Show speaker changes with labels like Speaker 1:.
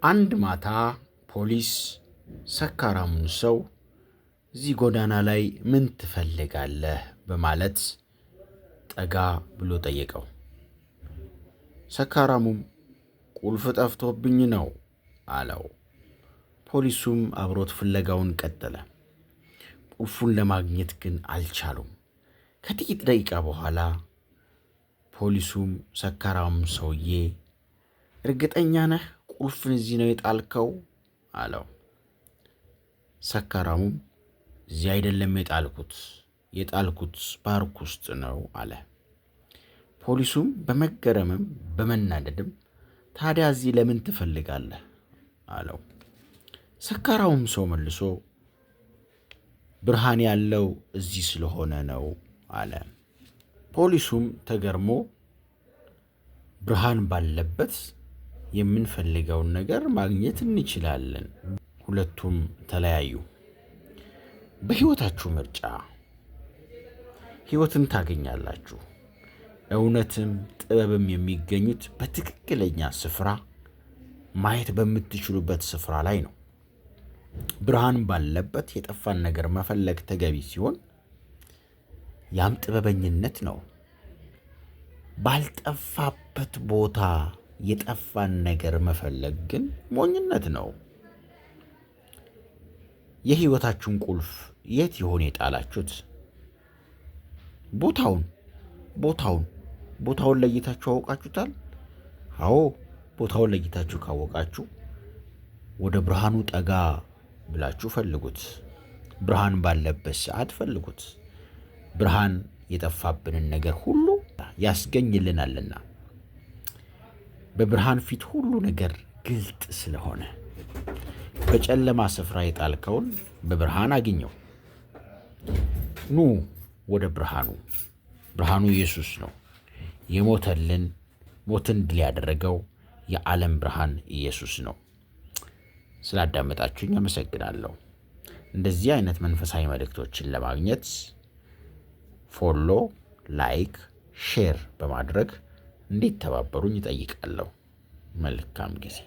Speaker 1: አንድ ማታ ፖሊስ ሰካራሙን ሰው እዚህ ጎዳና ላይ ምን ትፈልጋለህ በማለት ጠጋ ብሎ ጠየቀው። ሰካራሙም ቁልፍ ጠፍቶብኝ ነው አለው። ፖሊሱም አብሮት ፍለጋውን ቀጠለ። ቁልፉን ለማግኘት ግን አልቻሉም። ከጥቂት ደቂቃ በኋላ ፖሊሱም ሰካራሙን ሰውዬ እርግጠኛ ነህ ቁልፍን እዚህ ነው የጣልከው አለው። ሰካራሙም እዚህ አይደለም የጣልኩት ፓርክ ውስጥ ነው አለ። ፖሊሱም በመገረምም በመናደድም ታዲያ እዚህ ለምን ትፈልጋለህ አለው። ሰካራሙም ሰው መልሶ ብርሃን ያለው እዚህ ስለሆነ ነው አለ። ፖሊሱም ተገርሞ ብርሃን ባለበት የምንፈልገውን ነገር ማግኘት እንችላለን። ሁለቱም ተለያዩ። በሕይወታችሁ ምርጫ ሕይወትን ታገኛላችሁ። እውነትም ጥበብም የሚገኙት በትክክለኛ ስፍራ ማየት በምትችሉበት ስፍራ ላይ ነው። ብርሃን ባለበት የጠፋን ነገር መፈለግ ተገቢ ሲሆን ያም ጥበበኝነት ነው። ባልጠፋበት ቦታ የጠፋን ነገር መፈለግ ግን ሞኝነት ነው። የሕይወታችሁን ቁልፍ የት ይሆን የጣላችሁት? ቦታውን ለይታችሁ አውቃችሁታል? አዎ፣ ቦታውን ለይታችሁ ካወቃችሁ ወደ ብርሃኑ ጠጋ ብላችሁ ፈልጉት። ብርሃን ባለበት ሰዓት ፈልጉት። ብርሃን የጠፋብንን ነገር ሁሉ ያስገኝልናልና በብርሃን ፊት ሁሉ ነገር ግልጥ ስለሆነ በጨለማ ስፍራ የጣልከውን በብርሃን አግኘው። ኑ ወደ ብርሃኑ ኢየሱስ ነው። የሞተልን ሞትን ድል ያደረገው የዓለም ብርሃን ኢየሱስ ነው። ስላዳመጣችሁኝ አመሰግናለሁ። እንደዚህ አይነት መንፈሳዊ መልእክቶችን ለማግኘት ፎሎ፣ ላይክ፣ ሼር በማድረግ እንዲተባበሩኝ እጠይቃለሁ። መልካም ጊዜ